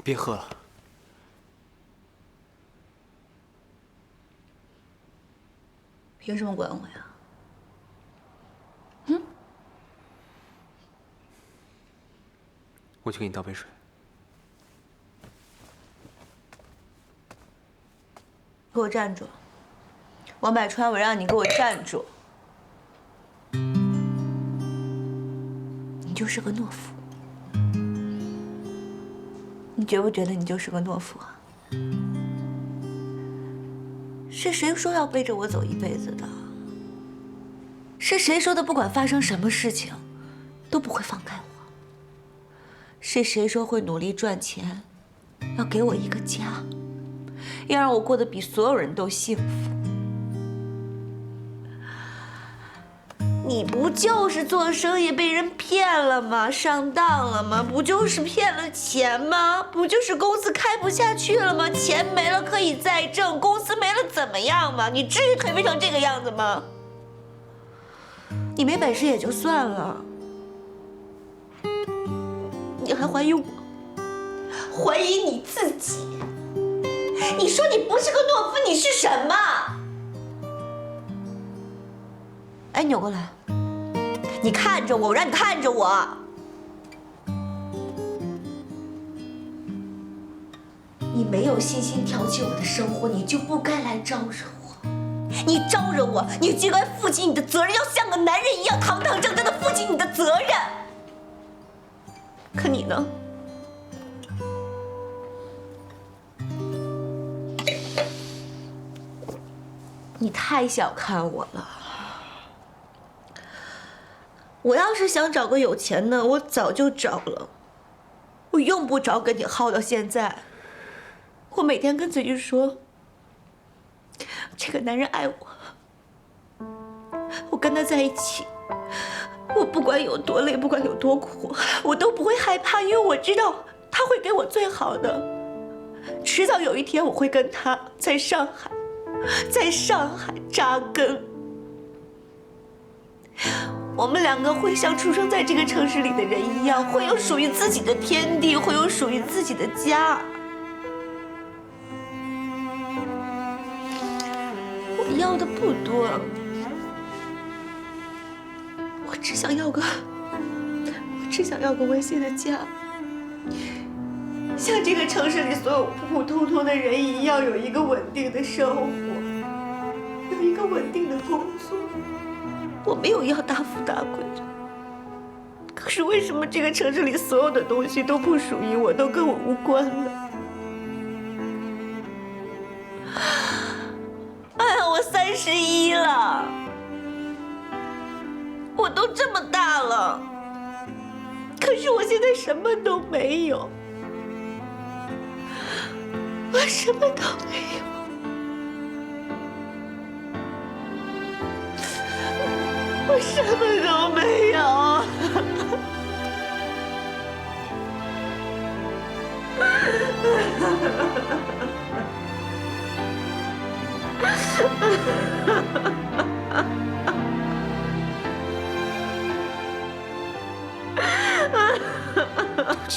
别喝了。凭什么管我呀？嗯？我去给你倒杯水。给我站住！王百川，我让你给我站住！你就是个懦夫。 你觉不觉得你就是个懦夫啊？是谁说要背着我走一辈子的？是谁说的不管发生什么事情，都不会放开我？是谁说会努力赚钱，要给我一个家，要让我过得比所有人都幸福？你不就是做生意被人骗了吗？上当了吗？不就是骗了钱吗？不就是公司开不下去了吗？钱没了可以再挣，公司没了怎么样嘛？你至于颓废成这个样子吗？你没本事也就算了，你还怀疑我，怀疑你自己。你说你不是个懦夫，你是什么？哎，扭过来。 你看着我，我让你看着我。你没有信心调起我的生活，你就不该来招惹我。你招惹我，你就该负起你的责任，要像个男人一样堂堂正正的负起你的责任。可你呢？你太小看我了。 我要是想找个有钱的，我早就找了。我用不着跟你耗到现在。我每天跟自己说，这个男人爱我，我跟他在一起，我不管有多累，不管有多苦，我都不会害怕，因为我知道他会给我最好的。迟早有一天，我会跟他在上海扎根。 我们两个会像出生在这个城市里的人一样，会有属于自己的天地，会有属于自己的家。我要的不多，我只想要个温馨的家，像这个城市里所有普普通通的人一样，有一个稳定的生活，有一个稳定的工作。 我没有要大富大贵，可是为什么这个城市里所有的东西都不属于我，都跟我无关呢？哎呀，我31了，我都这么大了，可是我现在什么都没有，我什么都没有。 我什么都没有。对不起。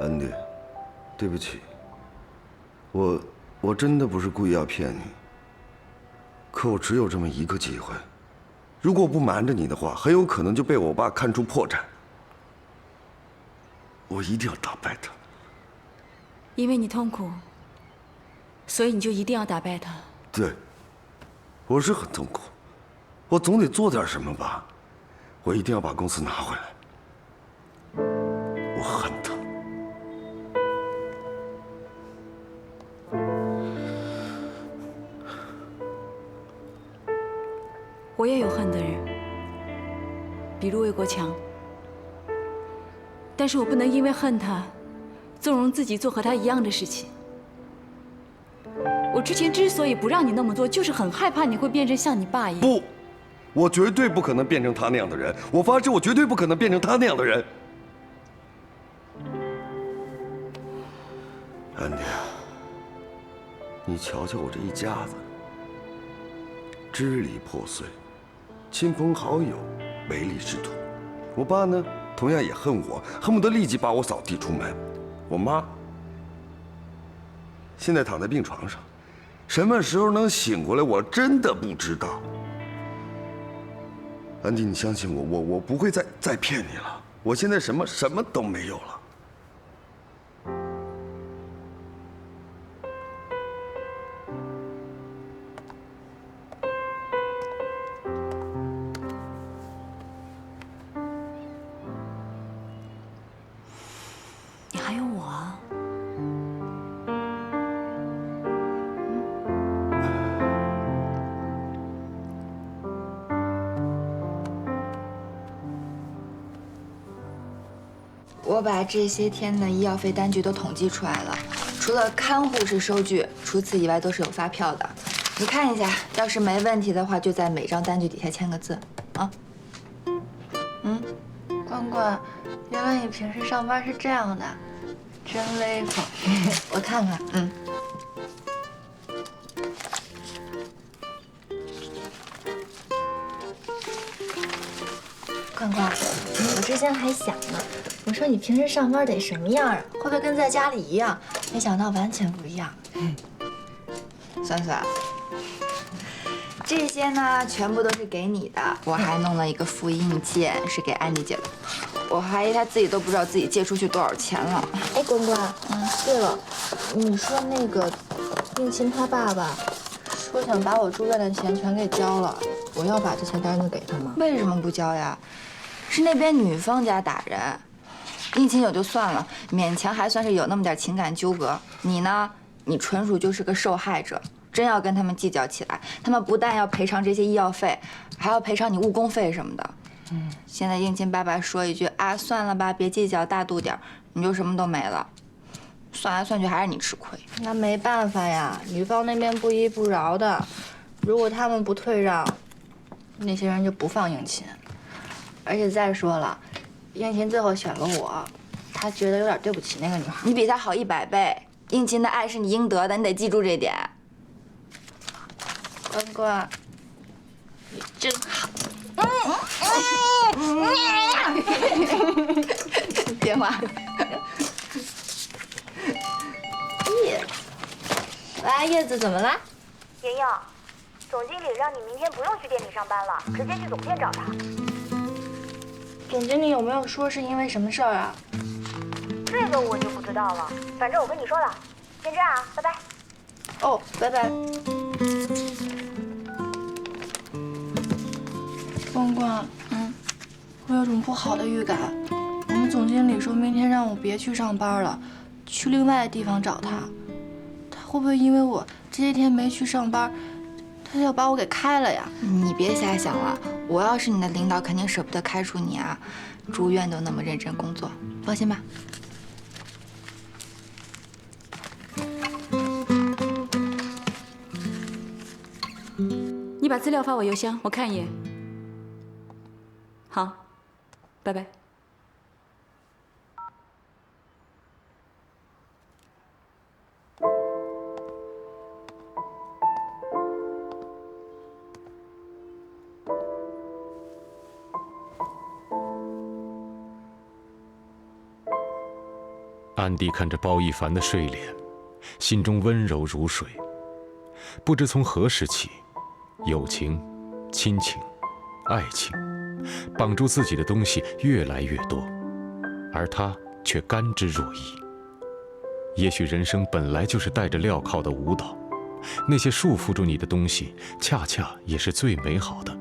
安迪，对不起，我真的不是故意要骗你。可我只有这么一个机会，如果我不瞒着你的话，很有可能就被我爸看出破绽。我一定要打败他。因为你痛苦，所以你就一定要打败他。对，我是很痛苦，我总得做点什么吧。我一定要把公司拿回来。我恨他。我也有恨的人，比如魏国强。但是我不能因为恨他，纵容自己做和他一样的事情。我之前之所以不让你那么做，就是很害怕你会变成像你爸一样。不，我绝对不可能变成他那样的人。我发誓，我绝对不可能变成他那样的人。安迪啊，你瞧瞧我这一家子，支离破碎，亲朋好友唯利是图。我爸呢，同样也恨我，恨不得立即把我扫地出门。我妈现在躺在病床上，什么时候能醒过来，我真的不知道。安迪，你相信我，我不会再骗你了。我现在什么都没有了。你还有我啊。我把这些天的医药费单据都统计出来了，除了看护是收据，除此以外都是有发票的。你看一下，要是没问题的话，就在每张单据底下签个字，啊。关关，原来你平时上班是这样的，真威风。我看看，关关，我之前还想呢，我说你平时上班得什么样啊？会不会跟在家里一样？没想到完全不一样。算算，这些呢全部都是给你的，我还弄了一个复印件，是给安妮姐的。我怀疑她自己都不知道自己借出去多少钱了。哎，关关，对了，你说那个应勤他爸爸说想把我住院的钱全给交了，我要把这钱单子给他吗？为什么不交呀？是那边女方家打人，应勤有就算了，勉强还算是有那么点情感纠葛。你呢？你纯属就是个受害者。真要跟他们计较起来，他们不但要赔偿这些医药费，还要赔偿你误工费什么的。现在应勤爸爸说一句啊，算了吧，别计较，大度点，你就什么都没了。算来算去还是你吃亏。那没办法呀，女方那边不依不饶的，如果他们不退让，那些人就不放应勤。而且再说了，应勤最后选了我，他觉得有点对不起那个女孩。你比他好100倍，应勤的爱是你应得的，你得记住这点。关关，你真好。电话。喂，叶子怎么啦？莹莹，总经理让你明天不用去店里上班了，直接去总店找他。总经理有没有说是因为什么事儿啊？这个我就不知道了，反正我跟你说了。先这样啊，拜拜。哦，拜拜。关关，我有种不好的预感。我们总经理说明天让我别去上班了，去另外的地方找他。他会不会因为我这些天没去上班，他要把我给开了呀？你别瞎想了，我要是你的领导，肯定舍不得开除你啊。住院都那么认真工作，放心吧。你把资料发我邮箱，我看一眼。好，拜拜。安迪看着包奕凡的睡脸，心中温柔如水。不知从何时起，友情、亲情、爱情，绑住自己的东西越来越多，而他却甘之若饴。也许人生本来就是带着镣铐的舞蹈，那些束缚住你的东西，恰恰也是最美好的。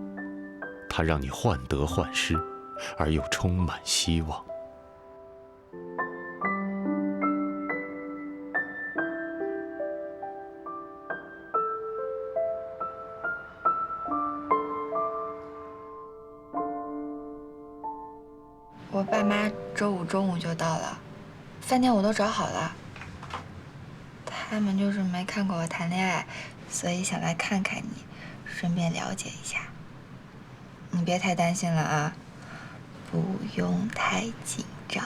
它让你患得患失，而又充满希望。我爸妈周5中午就到了，饭店我都找好了。他们就是没看过我谈恋爱，所以想来看看你，顺便了解一下。你别太担心了啊，不用太紧张。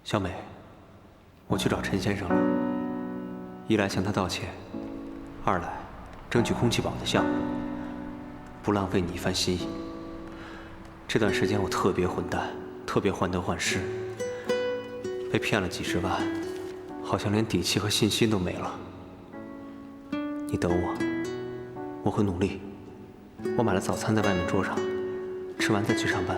小美，我去找陈先生了。一来向他道歉，二来争取空气宝的项目，不浪费你一番心意。这段时间我特别混蛋，特别患得患失，被骗了几10万，好像连底气和信心都没了。你等我，我会努力。我买了早餐在外面桌上，吃完再去上班。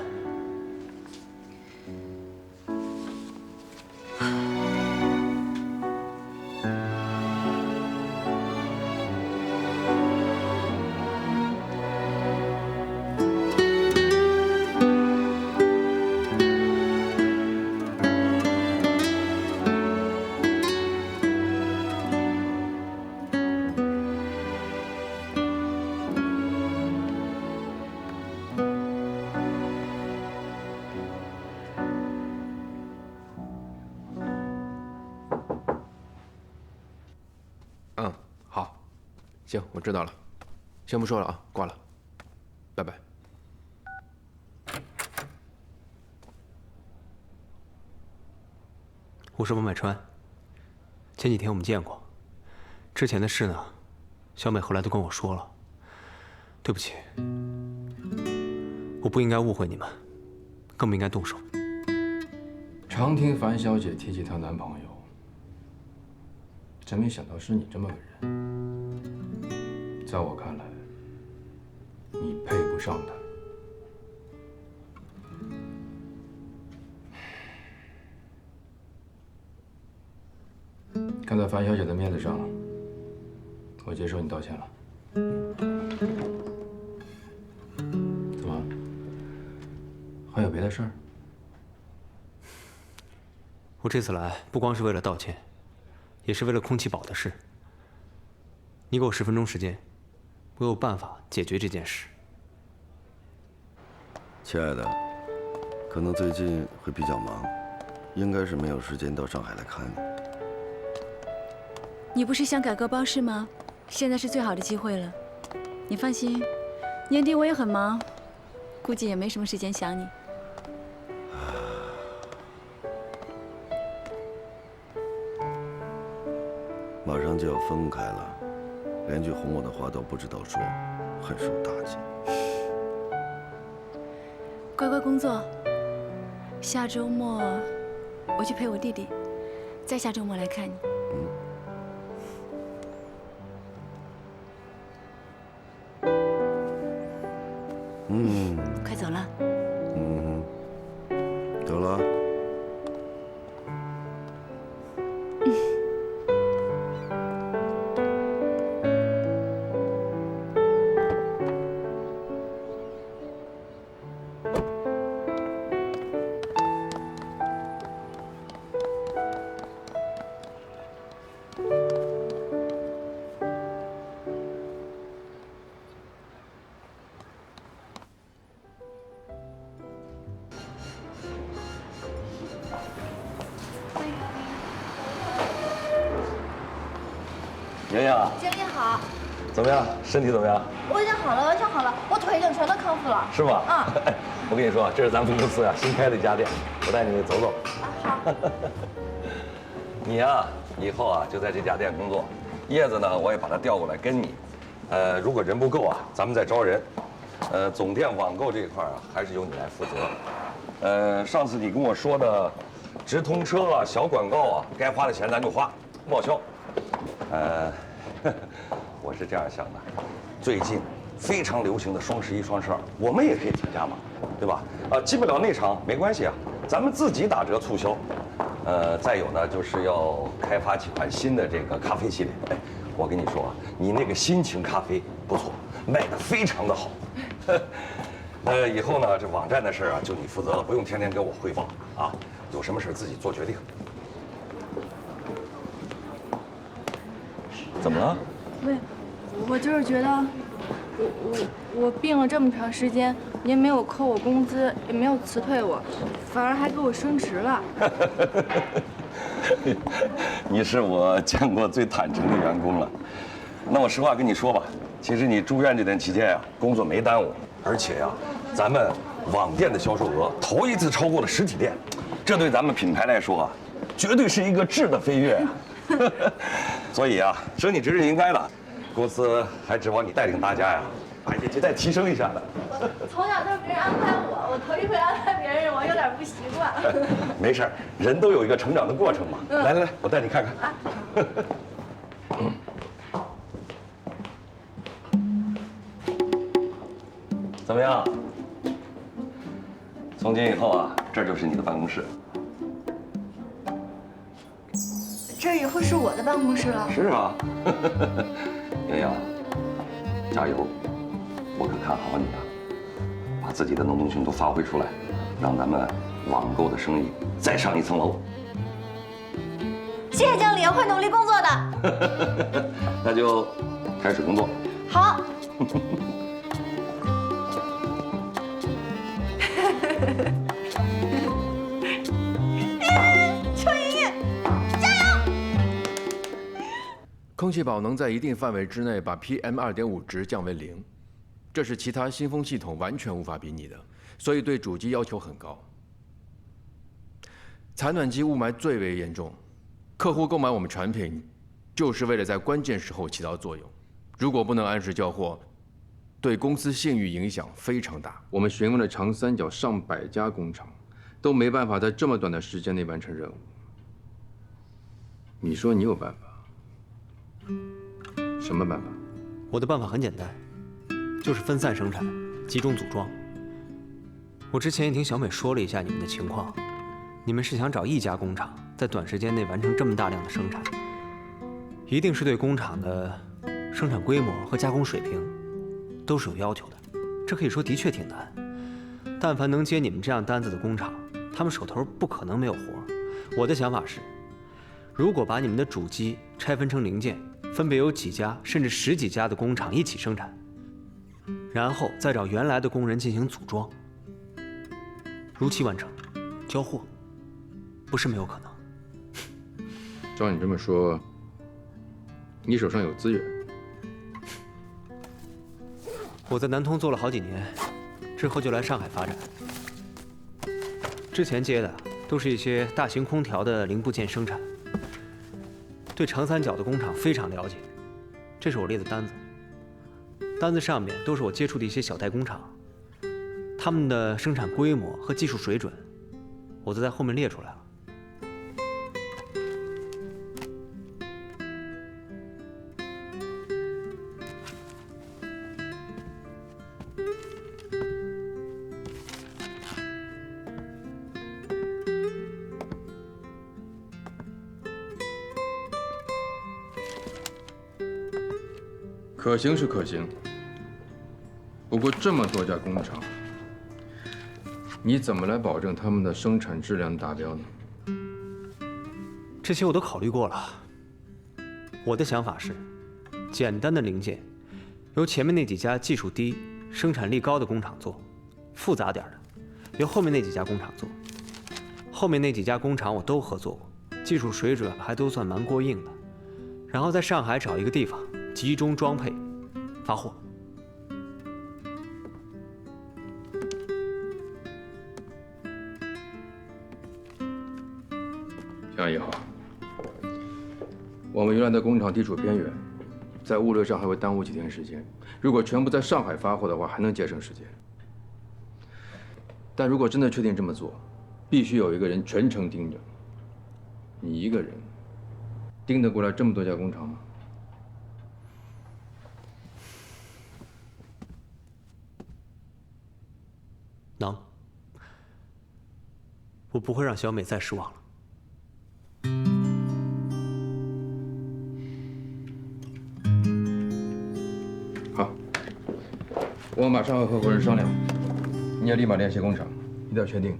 行，我知道了，先不说了啊，挂了，拜拜。我是王百川，前几天我们见过，之前的事呢，小美后来都跟我说了，对不起，我不应该误会你们，更不应该动手。常听樊小姐提起她男朋友，真没想到是你这么个人。在我看来，你配不上他。看在樊小姐的面子上，我接受你道歉了。怎么？还有别的事儿？我这次来不光是为了道歉，也是为了空气宝的事。你给我10分钟时间。我有办法解决这件事。亲爱的，可能最近会比较忙，应该是没有时间到上海来看你。你不是想改革包市吗？现在是最好的机会了。你放心，年底我也很忙，估计也没什么时间想你。马上就要分开了。连句哄我的话都不知道说，很受打击。乖乖工作。下周末我去陪我弟弟，再下周末来看你。快走了。得了。莹莹，经理好，怎么样？身体怎么样？我已经好了，完全好了，我腿已经全都康复了。是吗？哎，我跟你说，这是咱们公司啊新开的一家店，我带你走走。好。你呀，以后啊就在这家店工作。叶子呢，我也把他调过来跟你。如果人不够啊，咱们再招人。总店网购这一块啊，还是由你来负责。上次你跟我说的直通车啊、小广告啊，该花的钱咱就花，不报销。我是这样想的，最近非常流行的双11、双12，我们也可以参加嘛，对吧？进不了内场没关系啊，咱们自己打折促销。再有呢，就是要开发几款新的这个咖啡系列。哎，我跟你说啊，你那个心情咖啡不错，卖得非常的好。以后呢，这网站的事啊，就你负责了，不用天天给我汇报啊，有什么事自己做决定。怎么了？我就是觉得，我病了这么长时间，您没有扣我工资，也没有辞退我，反而还给我升职了。你是我见过最坦诚的员工了。那我实话跟你说吧，其实你住院这段期间啊，工作没耽误，而且呀，咱们网店的销售额头一次超过了实体店，这对咱们品牌来说啊，绝对是一个质的飞跃啊。所以啊，升你职是应该的，公司还指望你带领大家呀，把业绩再提升一下的。从小都是别人安排我，我头一回安排别人，我有点不习惯。没事，人都有一个成长的过程嘛。来，我带你看看。怎么样？从今以后啊，这就是你的办公室。这以后是我的办公室了。是啊，莹莹，加油！我可看好你啊，把自己的能动性都发挥出来，让咱们网购的生意再上一层楼。谢谢经理，会努力工作的。那就开始工作。好。空气宝能在一定范围之内把 PM2.5值降为0，这是其他新风系统完全无法比拟的，所以对主机要求很高。采暖机雾霾最为严重，客户购买我们产品，就是为了在关键时候起到作用。如果不能按时交货，对公司信誉影响非常大。我们询问了长三角上百家工厂，都没办法在这么短的时间内完成任务。你说你有办法？什么办法？我的办法很简单，就是分散生产，集中组装。我之前也听小美说了一下你们的情况，你们是想找一家工厂在短时间内完成这么大量的生产，一定是对工厂的生产规模和加工水平都是有要求的。这可以说的确挺难。但凡能接你们这样单子的工厂，他们手头不可能没有活。我的想法是，如果把你们的主机拆分成零件，分别有几家甚至10几家的工厂一起生产，然后再找原来的工人进行组装，如期完成，交货，不是没有可能。照你这么说，你手上有资源。我在南通做了好几年，之后就来上海发展。之前接的都是一些大型空调的零部件生产，对长三角的工厂非常了解。这是我列的单子，单子上面都是我接触的一些小代工厂，他们的生产规模和技术水准，我都在后面列出来了。可行是可行，不过这么多家工厂，你怎么来保证他们的生产质量达标呢？这些我都考虑过了。我的想法是，简单的零件由前面那几家技术低、生产力高的工厂做，复杂点的由后面那几家工厂做。后面那几家工厂我都合作过，技术水准还都算蛮过硬的。然后在上海找一个地方集中装配、发货。这样也好。我们原来的工厂地处偏远，在物流上还会耽误几天时间。如果全部在上海发货的话，还能节省时间。但如果真的确定这么做，必须有一个人全程盯着。你一个人盯得过来这么多家工厂吗？能。我不会让小美再失望了。好，我马上和合伙人商量，你也立马联系工厂，一定要确定，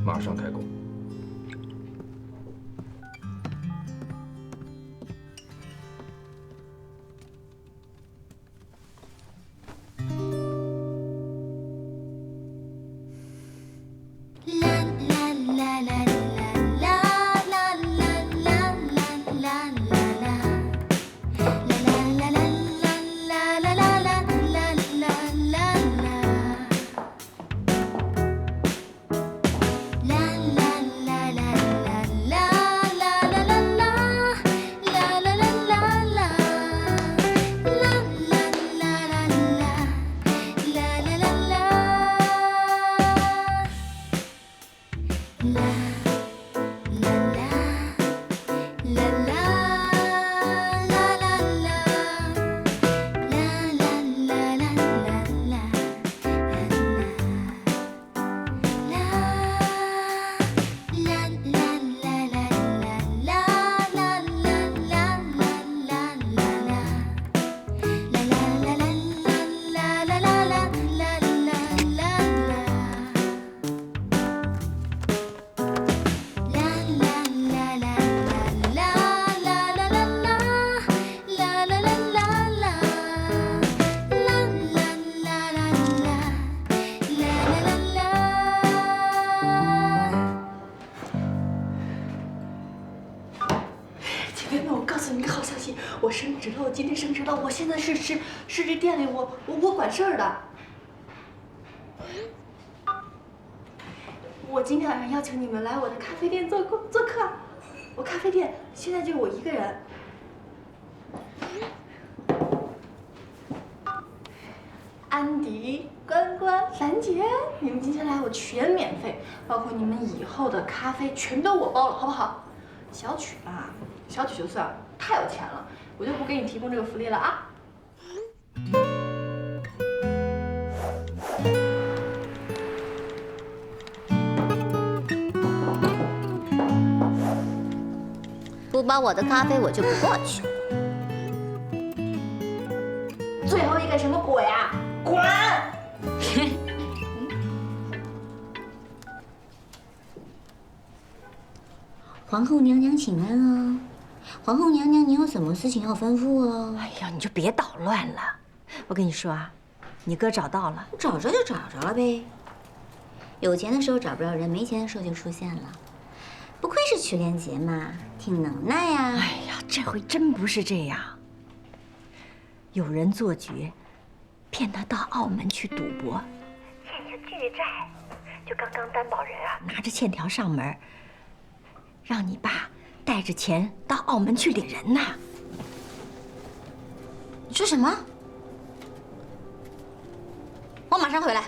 马上开工。我升职了，我今天升职了，我现在是这店里我管事儿的。我今天晚上邀请你们来我的咖啡店做客，我咖啡店现在就我一个人。安迪、关关、兰姐，你们今天来我全免费，包括你们以后的咖啡全都我包了，好不好？小曲吧，小曲就算太有钱了。我就不给你提供这个福利了啊！不包我的咖啡，我就不过去。最后一个什么鬼啊？滚！皇后娘娘请安哦。皇后娘娘，您有什么事情要吩咐哦？哎呀，你就别捣乱了。我跟你说啊，你哥找到了，找着就找着了呗。有钱的时候找不着人，没钱的时候就出现了。不愧是曲连杰嘛，挺能耐呀。哎呀，这回真不是这样。有人做局，骗他到澳门去赌博，欠下巨债。就刚刚担保人啊，拿着欠条上门，让你爸带着钱到澳门去领人呐！你说什么？我马上回来。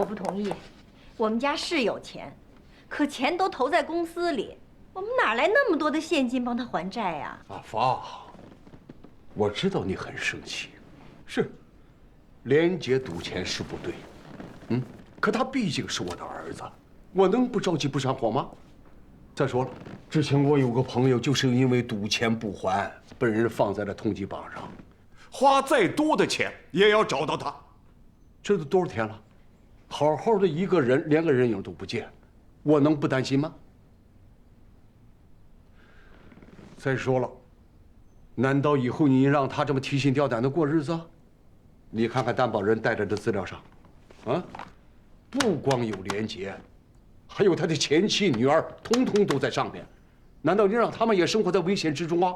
不同意。我们家是有钱，可钱都投在公司里，我们哪来那么多的现金帮他还债呀？阿芳，我知道你很生气，是，廉洁赌钱是不对，可他毕竟是我的儿子，我能不着急不上火吗？再说了，之前我有个朋友就是因为赌钱不还，被人放在了通缉榜上，花再多的钱也要找到他。这都多少天了，好好的一个人连个人影都不见，我能不担心吗？再说了，难道以后你让他这么提心吊胆的过日子？你看看担保人带来的资料上，不光有连杰，还有他的前妻、女儿，通通都在上面。难道你让他们也生活在危险之中啊？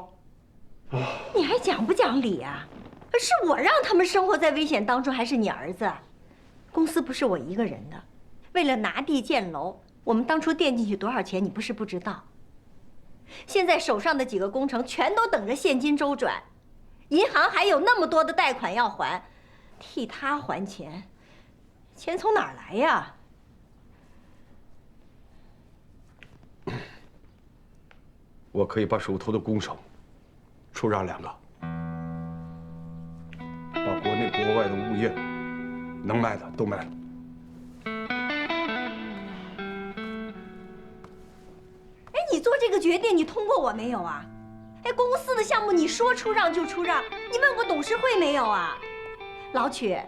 你还讲不讲理啊？是我让他们生活在危险当中，还是你儿子？公司不是我一个人的，为了拿地建楼，我们当初垫进去多少钱，你不是不知道。现在手上的几个工程全都等着现金周转，银行还有那么多的贷款要还，替他还钱，钱从哪儿来呀？我可以把手头的工程出让2个，把国内国外的物业能卖的都卖了。哎，你做这个决定，你通过我没有啊？哎，公司的项目你说出让就出让，你问过董事会没有啊？老曲，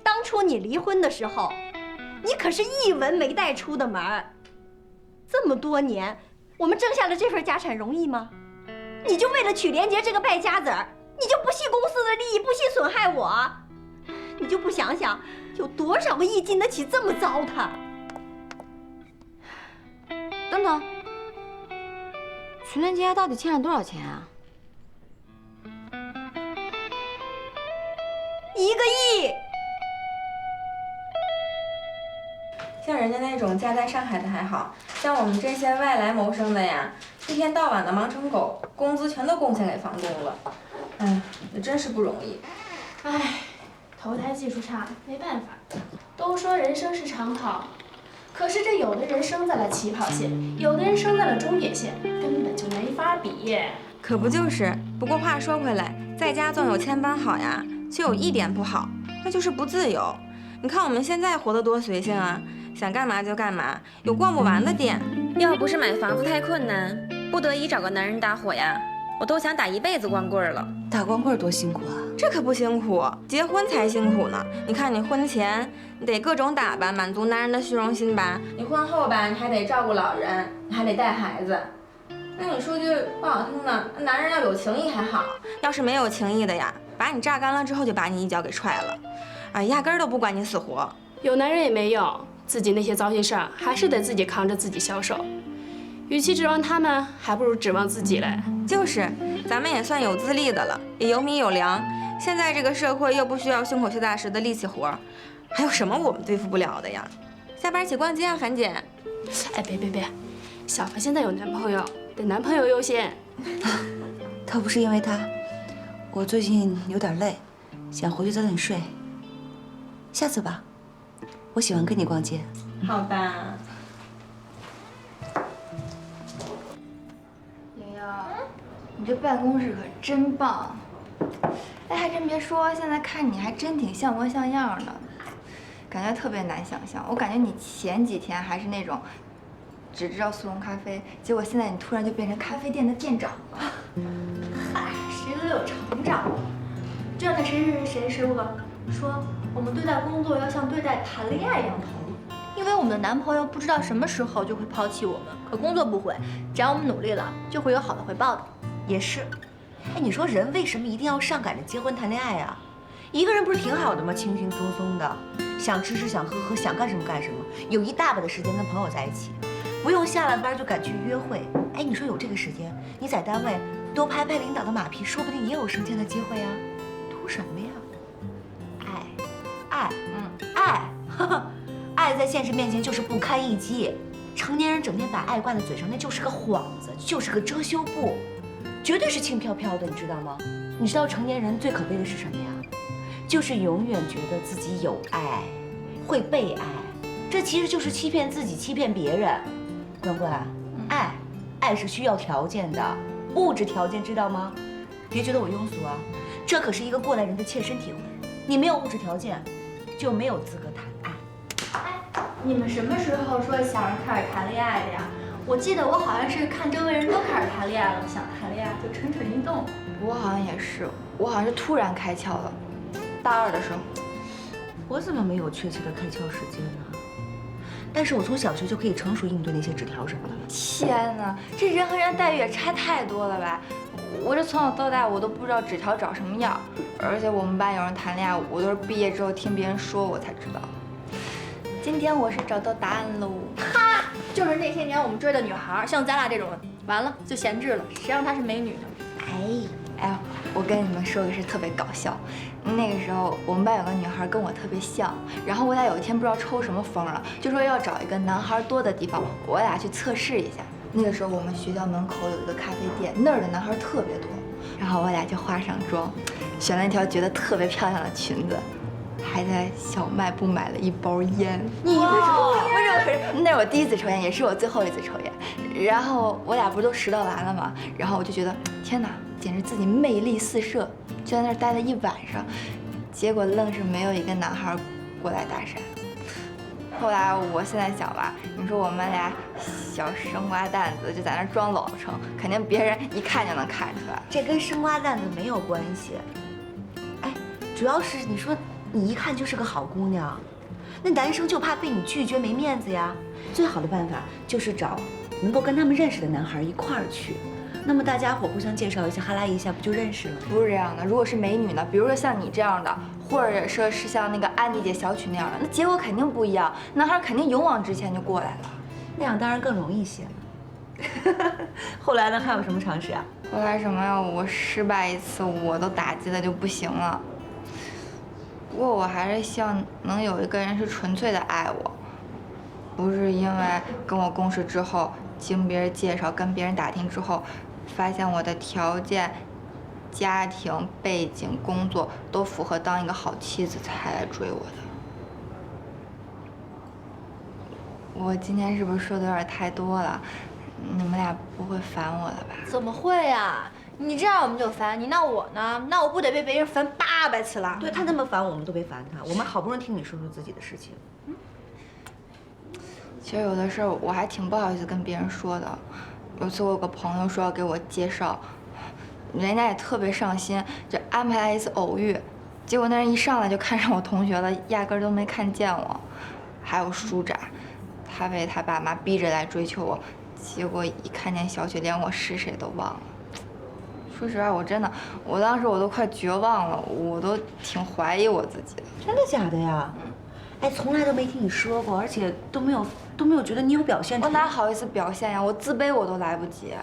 当初你离婚的时候，你可是一文没带出的门儿。这么多年，我们挣下了这份家产容易吗？你就为了娶连杰这个败家子儿，你就不惜公司的利益，不惜损害我？你就不想想，有多少个亿经得起这么糟蹋？等等，徐连杰到底欠了多少钱啊1个亿。像人家那种家在上海的还好，像我们这些外来谋生的呀，一天到晚的忙成狗，工资全都贡献给房东了。哎，也真是不容易。哎，投胎技术差，没办法。都说人生是长跑，可是这有的人生在了起跑线，有的人生在了终点线，根本就没法比。可不就是？不过话说回来，在家纵有千般好呀，却有一点不好，那就是不自由。你看我们现在活得多随性啊！想干嘛就干嘛，有逛不完的店。要不是买房子太困难，不得已找个男人搭伙呀，我都想打一辈子光棍了。打光棍多辛苦啊！这可不辛苦，结婚才辛苦呢。你看你婚前你得各种打扮，满足男人的虚荣心吧；你婚后吧，你还得照顾老人，你还得带孩子。那你说句不好听的，男人要有情义还好，要是没有情义的呀，把你榨干了之后就把你一脚给踹了，哎，压根儿都不管你死活。有男人也没用。自己那些糟心事儿还是得自己扛着自己消受，与其指望他们，还不如指望自己嘞。就是，咱们也算有资历的了，也有米有粮。现在这个社会又不需要胸口碎大石的力气活，还有什么我们对付不了的呀？下班一起逛街啊，樊姐。哎，别，小凡现在有男朋友，得男朋友优先。特不是因为他，我最近有点累，想回去早点睡。下次吧。我喜欢跟你逛街。好吧。莹莹，你这办公室可真棒。哎，还真别说，现在看你还真挺像模像样的，感觉特别难想象。我感觉你前几天还是那种只知道速溶咖啡，结果现在你突然就变成咖啡店的店长了。嗨，谁都有成长。就像那谁说吧，说我们对待工作要像对待谈恋爱一样投入，因为我们的男朋友不知道什么时候就会抛弃我们，可工作不会，只要我们努力了，就会有好的回报的。也是，哎，你说人为什么一定要上赶着结婚谈恋爱啊？一个人不是挺好的吗？轻轻松松的，想吃吃，想喝喝，想干什么干什么，有一大把的时间跟朋友在一起，不用下了班就赶去约会。哎，你说有这个时间，你在单位多拍拍领导的马屁，说不定也有升迁的机会啊。图什么呀？爱在现实面前就是不堪一击。成年人整天把爱挂在嘴上，那就是个幌子，就是个遮羞布，绝对是轻飘飘的，你知道吗？你知道成年人最可悲的是什么呀？就是永远觉得自己有爱，会被爱，这其实就是欺骗自己、欺骗别人。关关，爱是需要条件的，物质条件知道吗？别觉得我庸俗啊，这可是一个过来人的切身体会。你没有物质条件，就没有资格谈爱。你们什么时候说想着开始谈恋爱的呀？我记得我好像是看周围人都开始谈恋爱了，想谈恋爱就蠢蠢欲动。我好像也是，我好像是突然开窍了，大2的时候。我怎么没有确切的开窍时间呢？但是我从小学就可以成熟应对那些纸条什么的了。天哪，这人和人待遇也差太多了吧？我这从小到大我都不知道纸条长什么样，而且我们班有人谈恋爱，我都是毕业之后听别人说我才知道。今天我是找到答案喽。哈，就是那些年我们追的女孩，像咱俩这种，完了就闲置了，谁让她是美女呢？哎，我跟你们说个事特别搞笑。那个时候我们班有个女孩跟我特别像，然后我俩有一天不知道抽什么风了，就说要找一个男孩多的地方，我俩去测试一下。那个时候我们学校门口有一个咖啡店，那儿的男孩特别多，然后我俩就化上妆，选了一条觉得特别漂亮的裙子，还在小卖部买了一包烟。你为什么？那是我第一次抽烟，也是我最后一次抽烟。然后我俩不是都拾掇完了吗？然后我就觉得天哪，简直自己魅力四射，就在那儿待了一晚上，结果愣是没有一个男孩过来搭讪。后来我现在想吧，你说我们俩小生瓜蛋子就在那儿装老成，肯定别人一看就能看出来。这跟生瓜蛋子没有关系。哎，主要是你说你一看就是个好姑娘，那男生就怕被你拒绝没面子呀。最好的办法就是找能够跟他们认识的男孩一块儿去，那么大家伙互相介绍一下，哈拉一下，不就认识了？不是这样的，如果是美女呢，比如说像你这样的，或者说是像那个安迪姐、小曲那样的，那结果肯定不一样，男孩肯定勇往直前就过来了，那样当然更容易些了。后来呢，还有什么尝试啊？后来什么呀？我失败一次，我都打击的就不行了。不过我还是希望能有一个人是纯粹的爱我，不是因为跟我共事之后，经别人介绍，跟别人打听之后，发现我的条件、家庭背景、工作都符合当一个好妻子才来追我的。我今天是不是说的有点太多了？你们俩不会烦我了吧？怎么会呀？你这样我们就烦，你闹我呢，那我不得被别人烦800次了？对他那么烦，我们都别烦他。我们好不容易听你说说自己的事情。其实有的事儿我还挺不好意思跟别人说的。有次我有个朋友说要给我介绍，人家也特别上心，就安排了一次偶遇。结果那人一上来就看上我同学了，压根儿都没看见我。还有舒展，他被他爸妈逼着来追求我，结果一看见小雪，连我是谁都忘了。说实话，我当时我都快绝望了，我都挺怀疑我自己的。真的假的呀？哎，从来都没听你说过，而且都没有觉得你有表现出来。我哪好意思表现呀？我自卑我都来不及。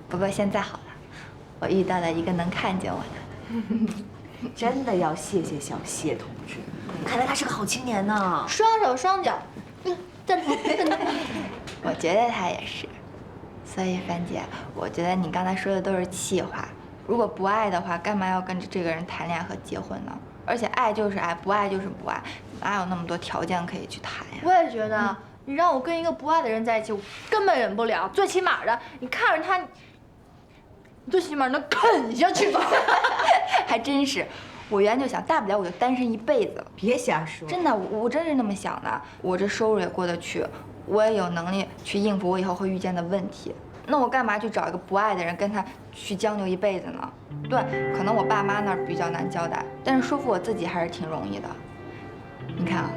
不过现在好了，我遇到了一个能看见我的。真的要谢谢小谢同志，看来他是个好青年呢。双手双脚，赞同。我觉得他也是。所以樊姐，我觉得你刚才说的都是气话。如果不爱的话，干嘛要跟着这个人谈恋爱和结婚呢？而且爱就是爱，不爱就是不爱，哪有那么多条件可以去谈呀？我也觉得，你让我跟一个不爱的人在一起，我根本忍不了。最起码的，你看着他，你最起码能啃下去吧？还真是，我原来就想，大不了我就单身一辈子了。别瞎说，真的，我真是那么想的。我这收入也过得去，我也有能力去应付我以后会遇见的问题。那我干嘛去找一个不爱的人，跟他去将就一辈子呢？对，可能我爸妈那儿比较难交代，但是说服我自己还是挺容易的。你看啊，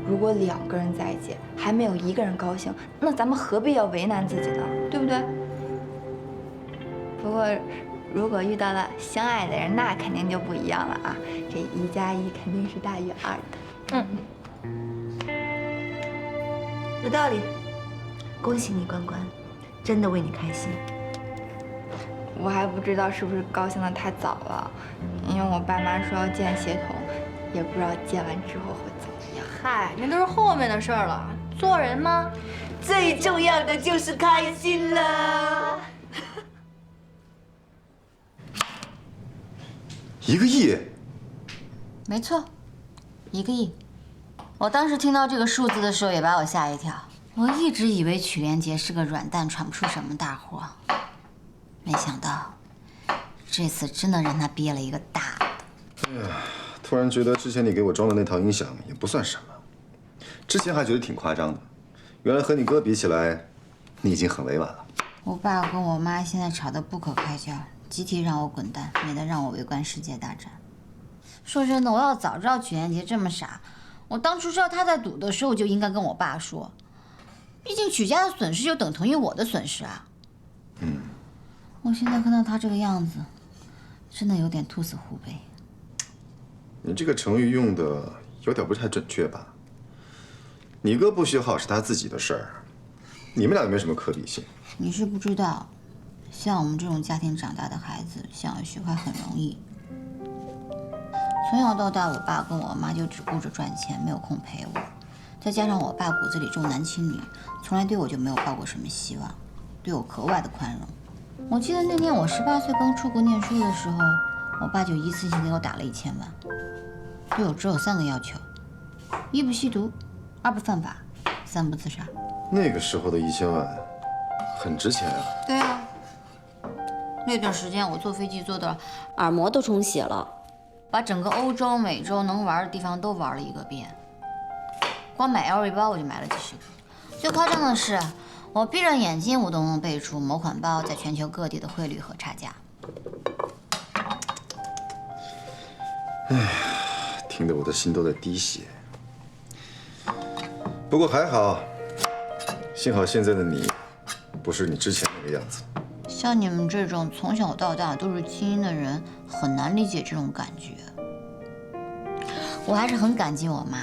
如果2个人在一起，还没有1个人高兴，那咱们何必要为难自己呢？对不对？不过，如果遇到了相爱的人，那肯定就不一样了啊！这1+1肯定是大于2的。有道理。恭喜你，关关，真的为你开心。我还不知道是不是高兴的太早了，因为我爸妈说要见协同，也不知道见完之后会怎么样。嗨，那都是后面的事儿了。做人嘛，最重要的就是开心了。1个亿？没错，1个亿。我当时听到这个数字的时候，也把我吓一跳。我一直以为曲连杰是个软蛋，闯不出什么大祸，没想到这次真的让他憋了一个大的。哎呀，突然觉得之前你给我装的那套音响也不算什么，之前还觉得挺夸张的，原来和你哥比起来，你已经很委婉了。我爸跟我妈现在吵得不可开交，集体让我滚蛋，免得让我围观世界大战。说真的，我要早知道曲连杰这么傻，我当初知道他在赌的时候，就应该跟我爸说。毕竟曲家的损失就等于我的损失啊。我现在看到他这个样子，真的有点兔死狐悲。你这个成语用的有点不太准确吧？你哥不学好是他自己的事儿，你们俩没什么可比性。你是不知道，像我们这种家庭长大的孩子，想要学坏很容易。从小到大，我爸跟我妈就只顾着赚钱，没有空陪我。再加上我爸骨子里重男轻女，从来对我就没有抱过什么希望，对我格外的宽容。我记得那年我18岁刚出国念书的时候，我爸就一次性给我打了1000万，对我只有3个要求：一不吸毒，2不犯法，3不自杀。那个时候的1000万很值钱啊。对啊，那段时间我坐飞机坐的耳膜都充血了，把整个欧洲、美洲能玩的地方都玩了一个遍。光买 LV 包我就买了几十个。最夸张的是，我闭着眼睛我都能背出某款包在全球各地的汇率和差价。哎呀，听得我的心都在滴血。不过还好，幸好现在的你不是你之前那个样子。像你们这种从小到大都是精英的人，很难理解这种感觉。我还是很感激我妈，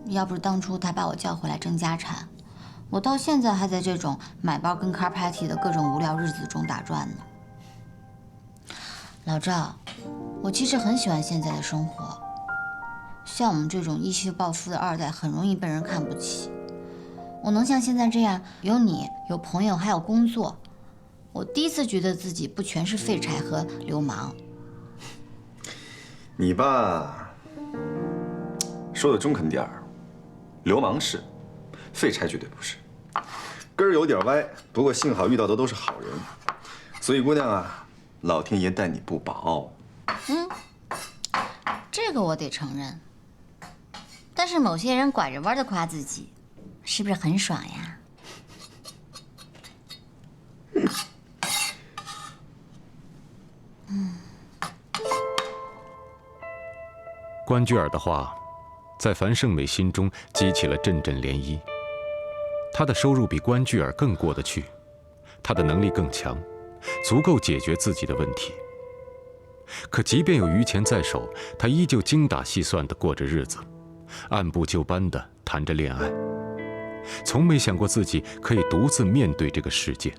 要不是当初她把我叫回来争家产，我到现在还在这种买包跟 car party 的各种无聊日子中打转呢。老赵，我其实很喜欢现在的生活。像我们这种一夕暴富的2代，很容易被人看不起。我能像现在这样，有你，有朋友，还有工作，我第一次觉得自己不全是废柴和流氓。你吧，说的中肯点儿，流氓是，废柴绝对不是，根儿有点歪。不过幸好遇到的都是好人，所以姑娘啊，老天爷待你不薄。这个我得承认。但是某些人拐着弯的夸自己，是不是很爽呀？关雎尔的话，在樊胜美心中激起了阵阵涟漪。他的收入比关雎尔更过得去，他的能力更强，足够解决自己的问题。可即便有余钱在手，他依旧精打细算地过着日子，按部就班地谈着恋爱，从没想过自己可以独自面对这个世界。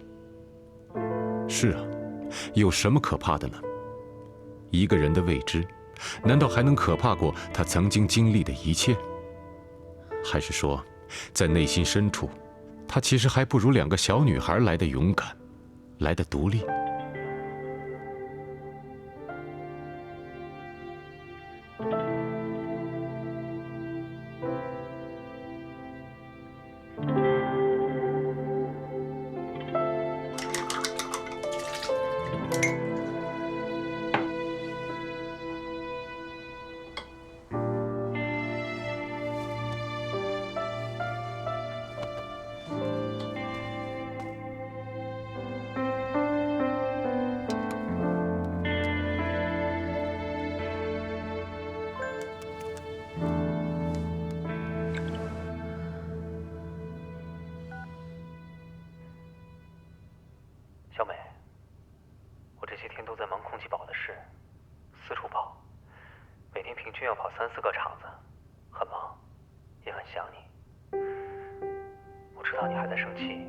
是啊，有什么可怕的呢？一个人的未知，难道还能可怕过他曾经经历的一切？还是说，在内心深处，他其实还不如2个小女孩来得勇敢，来得独立？小美，我这些天都在忙空气宝的事，四处跑，每天平均要跑3、4个场子，很忙，也很想你。我知道你还在生气，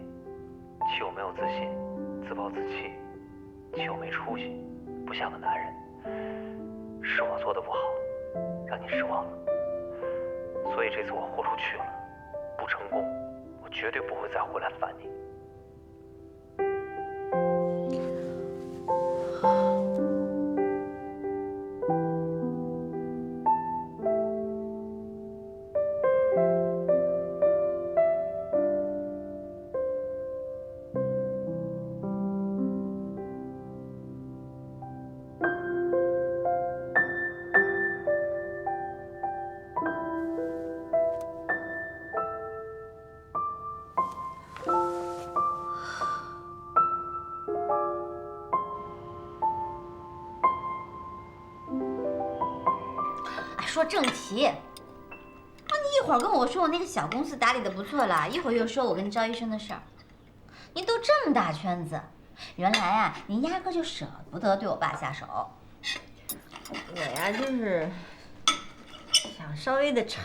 气我没有自信，自暴自弃，气我没出息，不像个男人，是我做的不好，让你失望了。所以这次我豁出去了，不成功，我绝对不会再回来烦你。说正题。你一会儿跟我说我那个小公司打理的不错了，一会儿又说我跟赵医生的事儿。你都这么大圈子，原来啊，你压根就舍不得对我爸下手。我呀，就是想稍微的惩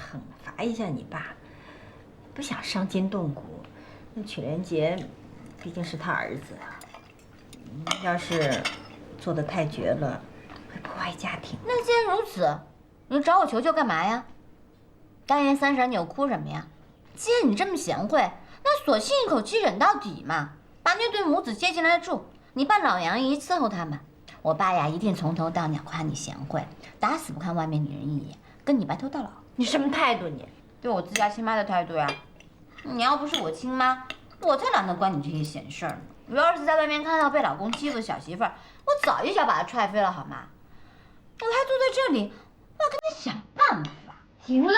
罚一下你爸，不想伤筋动骨。那曲连杰毕竟是他儿子啊，要是做得太绝了，会破坏家庭。那既然如此，你找我求救干嘛呀？大年三十你又哭什么呀？既然你这么贤惠，那索性一口气忍到底嘛，把那对母子接进来住，你爸老杨姨伺候他们。我爸呀，一定从头到脚夸你贤惠，打死不看外面女人一眼，跟你白头到老。你什么态度你？对我自家亲妈的态度呀？你要不是我亲妈，我才懒得管你这些闲事儿呢。我要是在外面看到被老公欺负的小媳妇儿，我早一脚把她踹飞了，好吗？我还坐在这里，我要跟他想办法。行了。